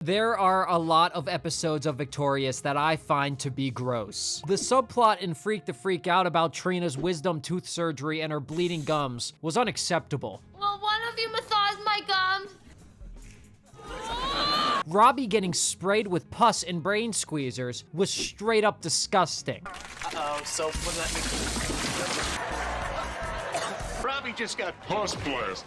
There are a lot of episodes of Victorious that I find to be gross. The subplot in Freak the Freak Out about Trina's wisdom tooth surgery and her bleeding gums was unacceptable. Will one of you massage my gums? Robbie getting sprayed with pus and brain squeezers was straight up disgusting. Uh-oh, so what does that mean? Robbie just got pus blast.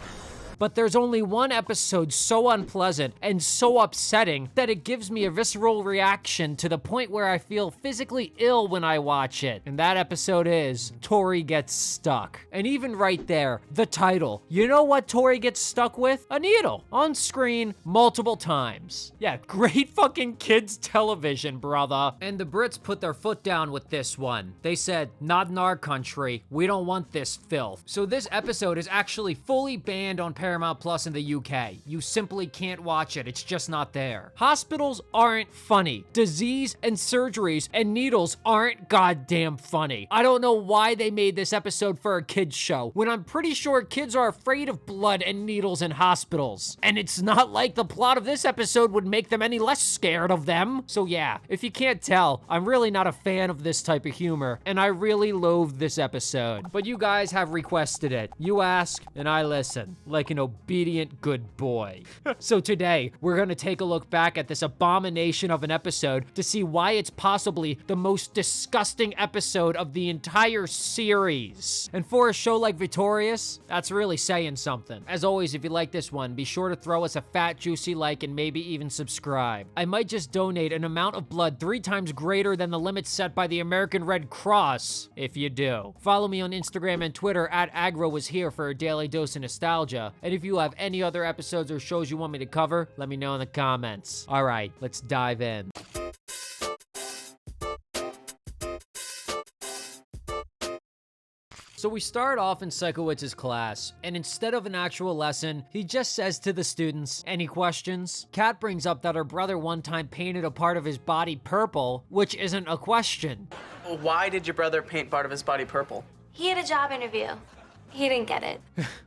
But there's only one episode so unpleasant and so upsetting that it gives me a visceral reaction to the point where I feel physically ill when I watch it. And that episode is Tori Gets Stuck. And even right there, the title. You know what Tori gets stuck with? A needle. On screen multiple times. Yeah, great fucking kids television, brother. And the Brits put their foot down with this one. They said, not in our country. We don't want this filth. So this episode is actually fully banned on Paramount Plus in the UK. You simply can't watch it. It's just not there. Hospitals aren't funny. Disease and surgeries and needles aren't goddamn funny. I don't know why they made this episode for a kids show when I'm pretty sure kids are afraid of blood and needles in hospitals. And it's not like the plot of this episode would make them any less scared of them. So yeah, if you can't tell, I'm really not a fan of this type of humor, and I really loathe this episode. But you guys have requested it. You ask, and I listen. Like an obedient good boy. So today, we're gonna take a look back at this abomination of an episode to see why it's possibly the most disgusting episode of the entire series. And for a show like Victorious, that's really saying something. As always, if you like this one, be sure to throw us a fat, juicy like and maybe even subscribe. I might just donate an amount of blood 3 times greater than the limit set by the American Red Cross, if you do. Follow me on Instagram and Twitter at AgroWasHere for a daily dose of nostalgia. And if you have any other episodes or shows you want me to cover, let me know in the comments. All right, let's dive in. So we start off in Psychowitz's class, and instead of an actual lesson, he just says to the students, any questions? Kat brings up that her brother one time painted a part of his body purple, which isn't a question. Why did your brother paint part of his body purple? He had a job interview. He didn't get it.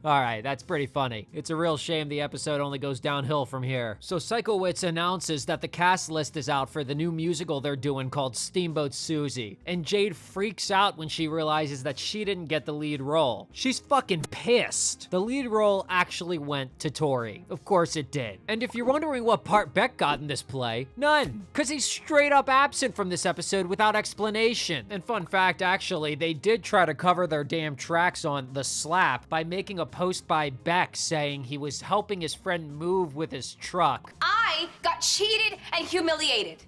All right, that's pretty funny. It's a real shame the episode only goes downhill from here. So Psychowitz announces that the cast list is out for the new musical they're doing called Steamboat Susie. And Jade freaks out when she realizes that she didn't get the lead role. She's fucking pissed. The lead role actually went to Tori. Of course it did. And if you're wondering what part Beck got in this play, none. Cause he's straight up absent from this episode without explanation. And fun fact, actually, they did try to cover their damn tracks on The Slap by making a post by Beck saying he was helping his friend move with his truck. I got cheated and humiliated.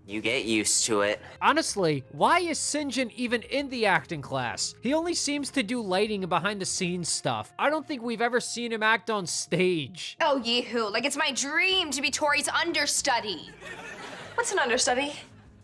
You get used to it. Honestly, why is Sinjin even in the acting class? He only seems to do lighting and behind the scenes stuff. I don't think we've ever seen him act on stage. Oh, yee-hoo, like it's my dream to be Tori's understudy. What's an understudy?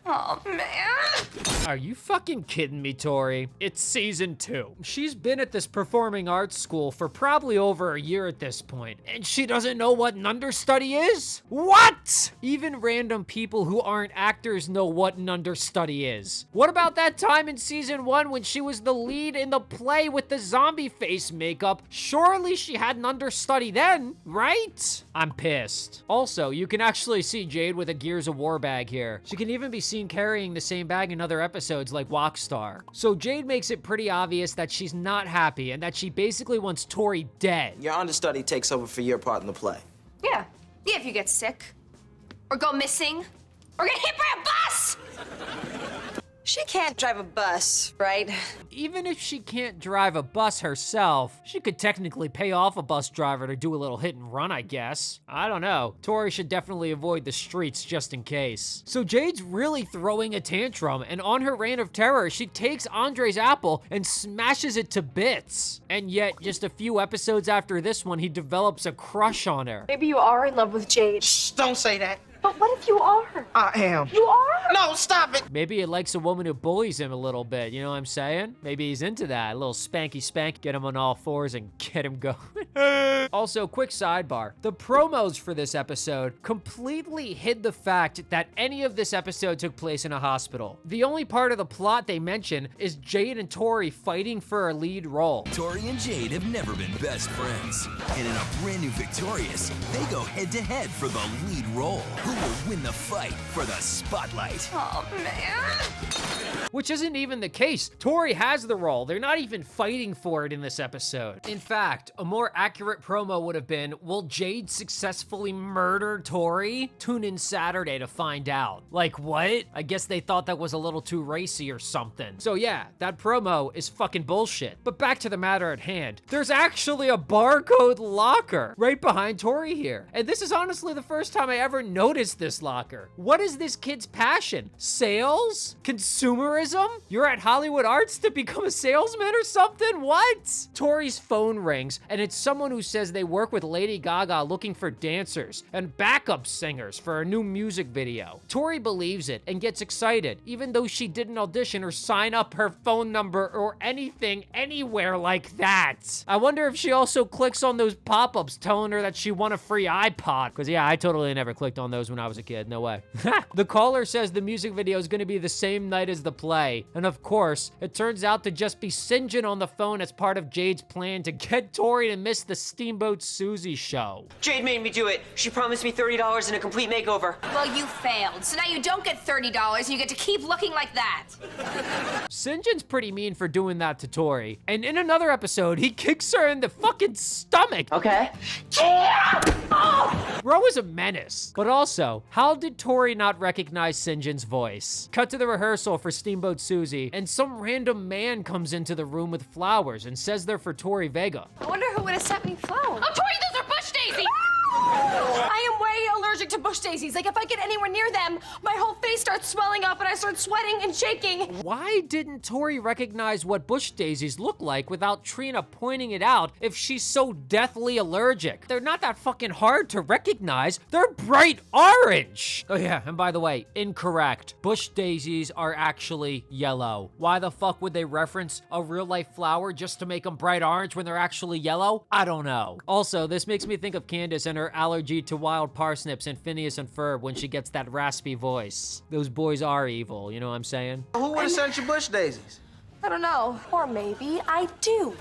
Oh, man. Are you fucking kidding me, Tori? It's season 2. She's been at this performing arts school for probably over a year at this point, and she doesn't know what an understudy is? What? Even random people who aren't actors know what an understudy is. What about that time in season 1 when she was the lead in the play with the zombie face makeup? Surely she had an understudy then, right? I'm pissed. Also, you can actually see Jade with a Gears of War bag here. She can even be seen carrying the same bag in other episodes like Walkstar. So Jade makes it pretty obvious that she's not happy and that she basically wants Tori dead. Your understudy takes over for your part in the play. Yeah. Yeah, if you get sick. Or go missing. Or get hit by a bus! She can't drive a bus, right? Even if she can't drive a bus herself, she could technically pay off a bus driver to do a little hit and run, I guess. I don't know. Tori should definitely avoid the streets just in case. So Jade's really throwing a tantrum, and on her reign of terror, she takes Andre's apple and smashes it to bits. And yet, just a few episodes after this one, he develops a crush on her. Maybe you are in love with Jade. Shh, don't say that. But what if you are? I am. You are? No, stop it. Maybe he likes a woman who bullies him a little bit, you know what I'm saying? Maybe he's into that. A little spanky spank, get him on all fours and get him going. Also, quick sidebar. The promos for this episode completely hid the fact that any of this episode took place in a hospital. The only part of the plot they mention is Jade and Tori fighting for a lead role. Tori and Jade have never been best friends. And in a brand new Victorious, they go head-to-head for the lead role. Who will win the fight for the spotlight? Oh, man. Which isn't even the case. Tori has the role. They're not even fighting for it in this episode. In fact, a more accurate promo would have been, will Jade successfully murder Tori? Tune in Saturday to find out. Like, what? I guess they thought that was a little too racy or something. So yeah, that promo is fucking bullshit. But back to the matter at hand. There's actually a barcode locker right behind Tori here. And this is honestly the first time I ever noticed this locker. What is this kid's passion? Sales? Consumerism? You're at Hollywood Arts to become a salesman or something? What? Tori's phone rings, and it's someone who says they work with Lady Gaga looking for dancers and backup singers for a new music video. Tori believes it and gets excited, even though she didn't audition or sign up her phone number or anything anywhere like that. I wonder if she also clicks on those pop-ups telling her that she won a free iPod. Because yeah, I totally never clicked on those when I was a kid. No way. The caller says the music video is going to be the same night as the play. And of course, it turns out to just be St. John on the phone as part of Jade's plan to get Tori to miss the Steamboat Susie show. Jade made me do it. She promised me $30 and a complete makeover. Well, you failed. So now you don't get $30 and you get to keep looking like that. St. John's pretty mean for doing that to Tori. And in another episode, he kicks her in the fucking stomach. Okay. Bro is a menace. But also, how did Tori not recognize St. John's voice? Cut to the rehearsal for Steamboat Susie, and some random man comes into the room with flowers and says they're for Tori Vega. I wonder who would have sent me flowers. Oh, Tori, those are bush daisies! I am way allergic to bush daisies. Like, if I get anywhere near them, my whole face starts swelling up and I start sweating and shaking. Why didn't Tori recognize what bush daisies look like without Trina pointing it out if she's so deathly allergic? They're not that fucking hard to recognize. They're bright orange. Oh yeah, and by the way, incorrect. Bush daisies are actually yellow. Why the fuck would they reference a real life flower just to make them bright orange when they're actually yellow? I don't know. Also, this makes me think of Candace and her allergy to wild parsnips and Phineas and Ferb when she gets that raspy voice. Those boys are evil, you know what I'm saying? Who would have sent you bush daisies? I don't know. Or maybe I do.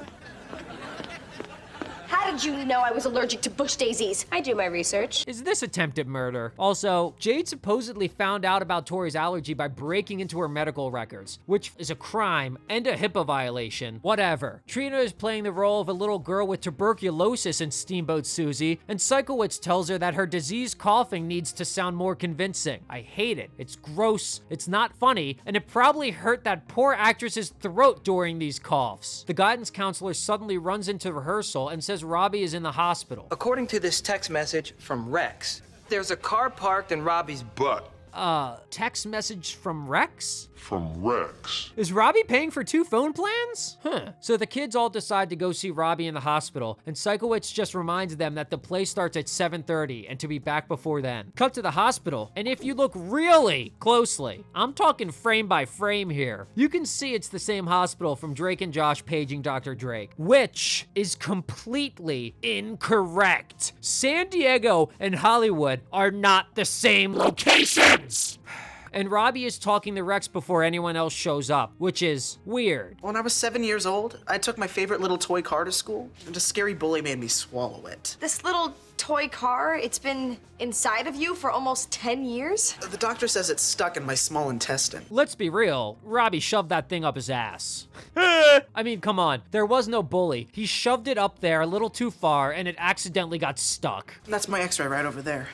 How did you know I was allergic to bush daisies? I do my research. Is this attempted murder? Also, Jade supposedly found out about Tori's allergy by breaking into her medical records, which is a crime and a HIPAA violation. Whatever. Trina is playing the role of a little girl with tuberculosis in Steamboat Susie, and Psychowitz tells her that her diseased coughing needs to sound more convincing. I hate it. It's gross, it's not funny, and it probably hurt that poor actress's throat during these coughs. The guidance counselor suddenly runs into rehearsal and says Robbie is in the hospital. According to this text message from Rex, there's a car parked in Robbie's butt. Text message from Rex? From Rex. Is Robbie paying for 2 phone plans? Huh. So the kids all decide to go see Robbie in the hospital, and Psychowitz just reminds them that the play starts at 7:30 and to be back before then. Cut to the hospital, and if you look really closely, I'm talking frame by frame here, you can see it's the same hospital from Drake and Josh paging Dr. Drake, which is completely incorrect. San Diego and Hollywood are not the same locations. And Robbie is talking to Rex before anyone else shows up, which is weird. When I was 7 years old, I took my favorite little toy car to school, and a scary bully made me swallow it. This little toy car, it's been inside of you for almost 10 years? The doctor says it's stuck in my small intestine. Let's be real, Robbie shoved that thing up his ass. I mean, come on, there was no bully. He shoved it up there a little too far and it accidentally got stuck. That's my x-ray right over there.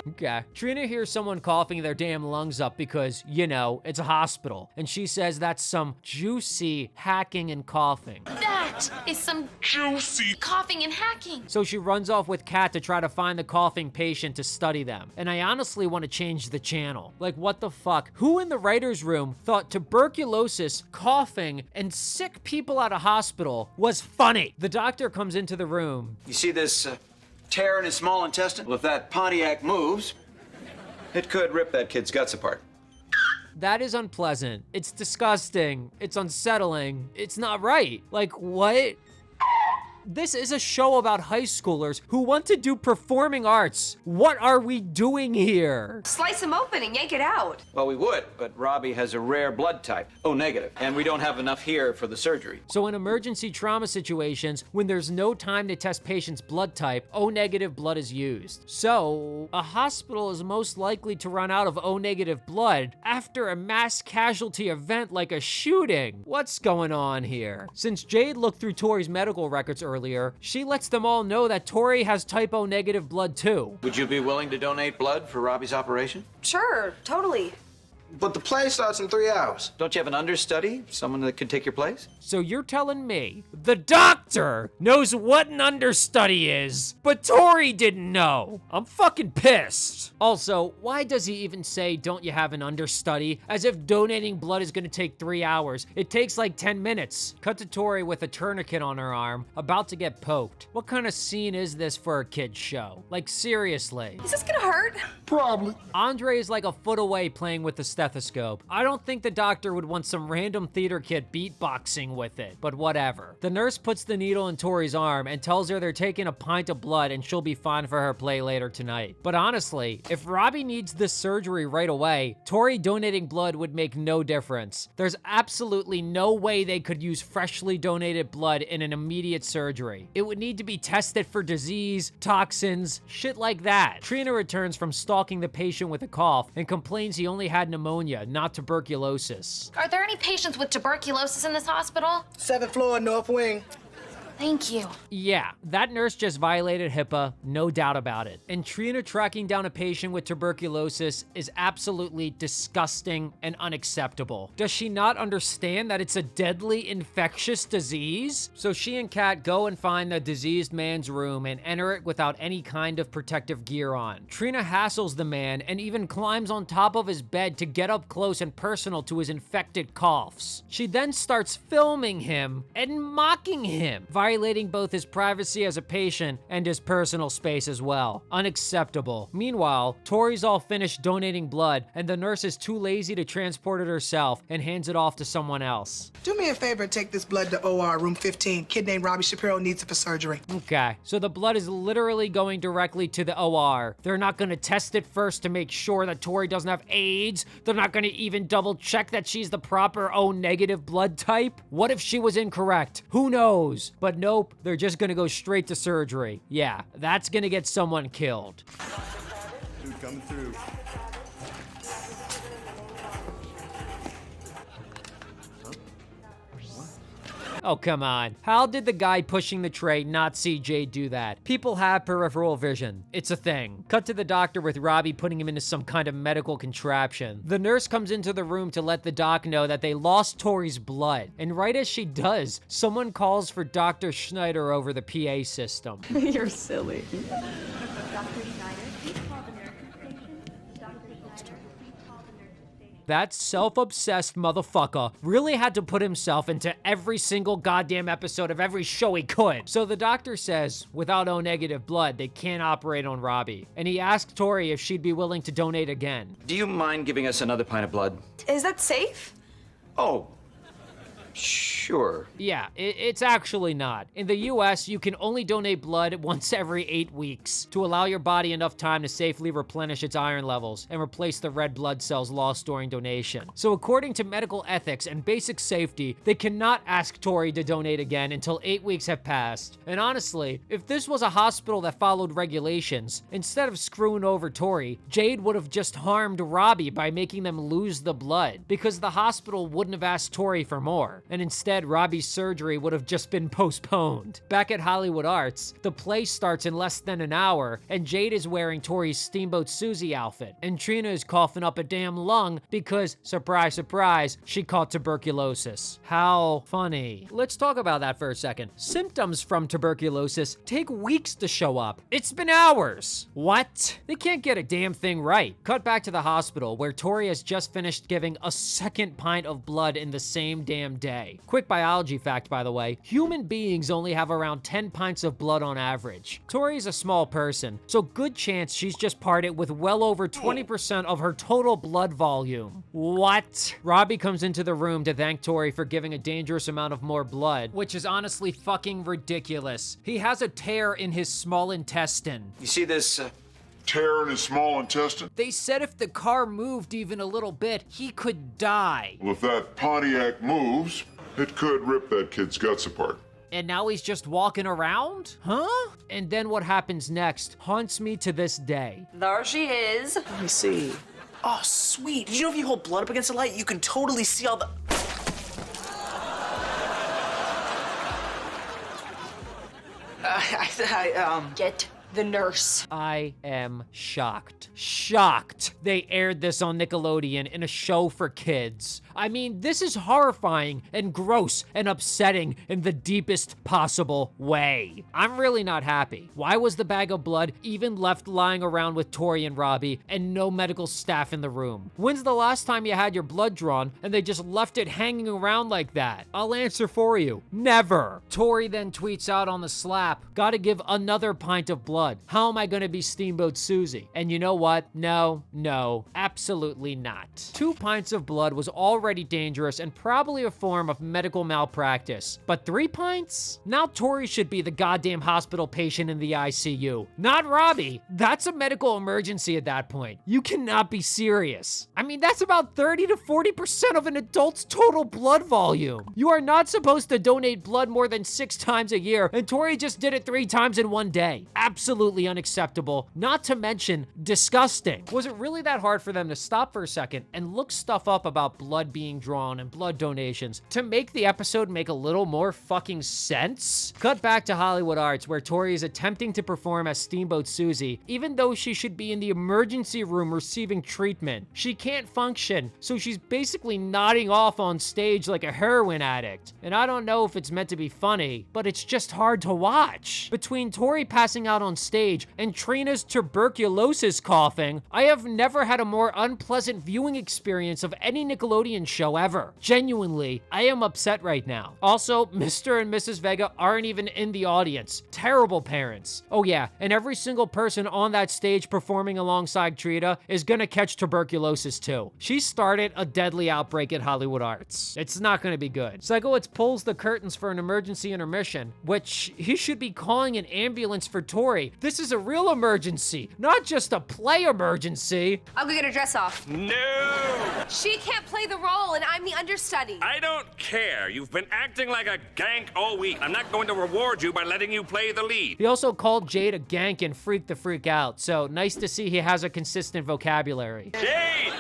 Okay. Trina hears someone coughing their damn lungs up because, you know, it's a hospital. And she says that's some juicy hacking and coughing. That is some juicy coughing and hacking. So she runs off with Kat to try to find the coughing patient to study them. And I honestly want to change the channel. Like, what the fuck? Who in the writer's room thought tuberculosis, coughing, and sick people at a hospital was funny? The doctor comes into the room. You see this tear in his small intestine? Well, if that Pontiac moves, it could rip that kid's guts apart. that is unpleasant. It's disgusting. It's unsettling. It's not right. Like, what? This is a show about high schoolers who want to do performing arts. What are we doing here? Slice him open and yank it out. Well, we would, but Robbie has a rare blood type, O negative, and we don't have enough here for the surgery. So in emergency trauma situations, when there's no time to test patients' blood type, O negative blood is used. So a hospital is most likely to run out of O negative blood after a mass casualty event like a shooting. What's going on here? Since Jade looked through Tori's medical records earlier, she lets them all know that Tori has type O negative blood too. Would you be willing to donate blood for Robbie's operation? Sure, totally. But the play starts in 3 hours. Don't you have an understudy? Someone that could take your place? So you're telling me the doctor knows what an understudy is, but Tori didn't know? I'm fucking pissed. Also, why does he even say, don't you have an understudy? As if donating blood is gonna take 3 hours. It takes like 10 minutes. Cut to Tori with a tourniquet on her arm, about to get poked. What kind of scene is this for a kid's show? Like, seriously. Is this gonna hurt? Probably. Andre is like a foot away playing with the stethoscope. I don't think the doctor would want some random theater kid beatboxing with it, but whatever. The nurse puts the needle in Tori's arm and tells her they're taking a pint of blood and she'll be fine for her play later tonight. But honestly, if Robbie needs this surgery right away, Tori donating blood would make no difference. There's absolutely no way they could use freshly donated blood in an immediate surgery. It would need to be tested for disease, toxins, shit like that. Trina returns from stalking the patient with a cough and complains he only had pneumonia, not tuberculosis. Are there any patients with tuberculosis in this hospital? 7th floor, north wing. Thank you. Yeah, that nurse just violated HIPAA, no doubt about it. And Trina tracking down a patient with tuberculosis is absolutely disgusting and unacceptable. Does she not understand that it's a deadly infectious disease? So she and Kat go and find the diseased man's room and enter it without any kind of protective gear on. Trina hassles the man and even climbs on top of his bed to get up close and personal to his infected coughs. She then starts filming him and mocking him, violating both his privacy as a patient and his personal space as well. Unacceptable. Meanwhile, Tori's all finished donating blood and the nurse is too lazy to transport it herself and hands it off to someone else. Do me a favor and take this blood to OR, room 15. Kid named Robbie Shapiro needs it for surgery. Okay, so the blood is literally going directly to the OR. They're not gonna test it first to make sure that Tori doesn't have AIDS. They're not gonna even double check that she's the proper O negative blood type. What if she was incorrect? Who knows? But nope, they're just gonna go straight to surgery. Yeah, that's gonna get someone killed. Dude, coming through. Oh, come on. How did the guy pushing the tray not see Jade do that? People have peripheral vision. It's a thing. Cut to the doctor with Robbie putting him into some kind of medical contraption. The nurse comes into the room to let the doc know that they lost Tori's blood. And right as she does, someone calls for Dr. Schneider over the PA system. You're silly. That self-obsessed motherfucker really had to put himself into every single goddamn episode of every show he could. So the doctor says, without O negative blood, they can't operate on Robbie. And he asked Tori if she'd be willing to donate again. Do you mind giving us another pint of blood? Is that safe? Oh, sure. Yeah, it's actually not. In the US, you can only donate blood once every 8 weeks to allow your body enough time to safely replenish its iron levels and replace the red blood cells lost during donation. So according to medical ethics and basic safety, they cannot ask Tori to donate again until 8 weeks have passed. And honestly, if this was a hospital that followed regulations, instead of screwing over Tori, Jade would have just harmed Robbie by making them lose the blood, because the hospital wouldn't have asked Tori for more. And instead, Robbie's surgery would have just been postponed. Back at Hollywood Arts, the play starts in less than an hour, and Jade is wearing Tori's Steamboat Susie outfit, and Trina is coughing up a damn lung because, surprise, surprise, she caught tuberculosis. How funny. Let's talk about that for a second. Symptoms from tuberculosis take weeks to show up. It's been hours. What? They can't get a damn thing right. Cut back to the hospital, where Tori has just finished giving a second pint of blood in the same damn day. day. Quick biology fact, by the way, human beings only have around 10 pints of blood on average. Tori's a small person, so good chance she's just parted with well over 20% of her total blood volume. What? Robbie comes into the room to thank Tori for giving a dangerous amount of more blood, which is honestly fucking ridiculous. He has a tear in his small intestine. You see this, Tear in his small intestine? They said if the car moved even a little bit, he could die. Well, if that Pontiac moves, it could rip that kid's guts apart. And now he's just walking around? Huh? And then what happens next haunts me to this day. There she is. Let me see. Oh, sweet. Did you know if you hold blood up against the light, you can totally see all the... Get the nurse. I am shocked. Shocked they aired this on Nickelodeon in a show for kids. I mean, this is horrifying and gross and upsetting in the deepest possible way. I'm really not happy. Why was the bag of blood even left lying around with Tori and Robbie and no medical staff in the room? When's the last time you had your blood drawn and they just left it hanging around like that? I'll answer for you. Never. Tori then tweets out on the slap, gotta give another pint of blood. How am I gonna be Steamboat Susie? And you know what? No, absolutely not. 2 pints of blood was already dangerous and probably a form of medical malpractice. But 3 pints? Now Tori should be the goddamn hospital patient in the ICU. Not Robbie. That's a medical emergency at that point. You cannot be serious. I mean, that's about 30 to 40% of an adult's total blood volume. You are not supposed to donate blood more than 6 times a year, and Tori just did it 3 times in one day. Absolutely unacceptable, not to mention disgusting. Was it really that hard for them to stop for a second and look stuff up about blood being drawn and blood donations to make the episode make a little more fucking sense? Cut back to Hollywood Arts, where Tori is attempting to perform as Steamboat Susie, even though she should be in the emergency room receiving treatment. She can't function, so she's basically nodding off on stage like a heroin addict. And I don't know if it's meant to be funny, but it's just hard to watch. Between Tori passing out on stage and Trina's tuberculosis coughing, I have never had a more unpleasant viewing experience of any Nickelodeon show ever. Genuinely, I am upset right now. Also, Mr. and Mrs. Vega aren't even in the audience. Terrible parents. Oh yeah, and every single person on that stage performing alongside Trina is gonna catch tuberculosis too. She started a deadly outbreak at Hollywood Arts. It's not gonna be good. Psychowitz pulls the curtains for an emergency intermission, which he should be calling an ambulance for Tori. This is a real emergency, not just a play emergency. I'll go get her dress off. No! She can't play the role, and I'm the understudy. I don't care. You've been acting like a gank all week. I'm not going to reward you by letting you play the lead. He also called Jade a gank and Freak the Freak Out, so nice to see he has a consistent vocabulary. Jade!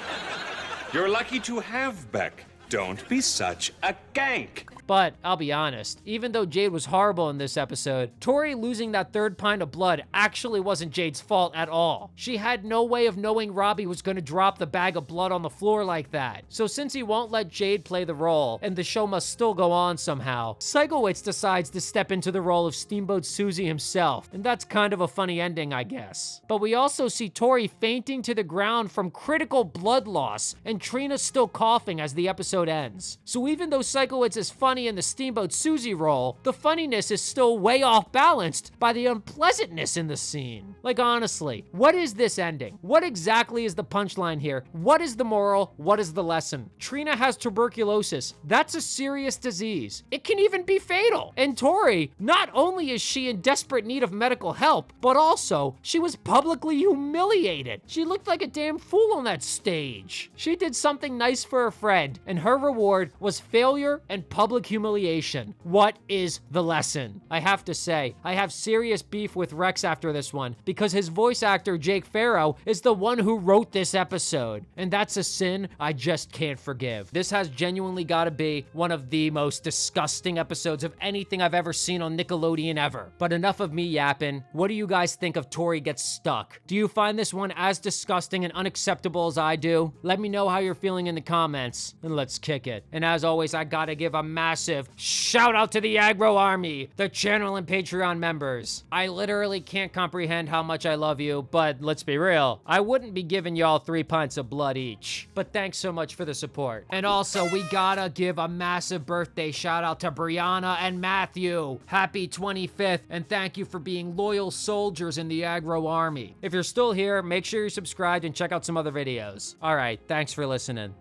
You're lucky to have Beck. Don't be such a gank. But I'll be honest, even though Jade was horrible in this episode, Tori losing that 3rd pint of blood actually wasn't Jade's fault at all. She had no way of knowing Robbie was gonna drop the bag of blood on the floor like that. So since he won't let Jade play the role, and the show must still go on somehow, Psychowitz decides to step into the role of Steamboat Susie himself, and that's kind of a funny ending, I guess. But we also see Tori fainting to the ground from critical blood loss, and Trina still coughing as the episode ends. So even though Psychowitz is funny in the Steamboat Susie role, the funniness is still way off balanced by the unpleasantness in the scene. Like honestly, what is this ending? What exactly is the punchline here? What is the moral? What is the lesson? Trina has tuberculosis. That's a serious disease. It can even be fatal. And Tori, not only is she in desperate need of medical help, but also she was publicly humiliated. She looked like a damn fool on that stage. She did something nice for a friend, and her reward was failure and public humiliation. What is the lesson? I have to say, I have serious beef with Rex after this one because his voice actor Jake Farrow is the one who wrote this episode, and that's a sin I just can't forgive. This has genuinely got to be one of the most disgusting episodes of anything I've ever seen on Nickelodeon ever. But enough of me yapping. What do you guys think of Tori Gets Stuck? Do you find this one as disgusting and unacceptable as I do? Let me know how you're feeling in the comments, and let's kick it. And as always, I got gotta give a massive shout out to the Aggro Army, the channel and Patreon members. I literally can't comprehend how much I love you, but let's be real, I wouldn't be giving y'all 3 pints of blood each. But thanks so much for the support. And also, we gotta give a massive birthday shout out to Brianna and Matthew. Happy 25th, and thank you for being loyal soldiers in the Aggro Army. If you're still here, make sure you're subscribed and check out some other videos. All right, thanks for listening.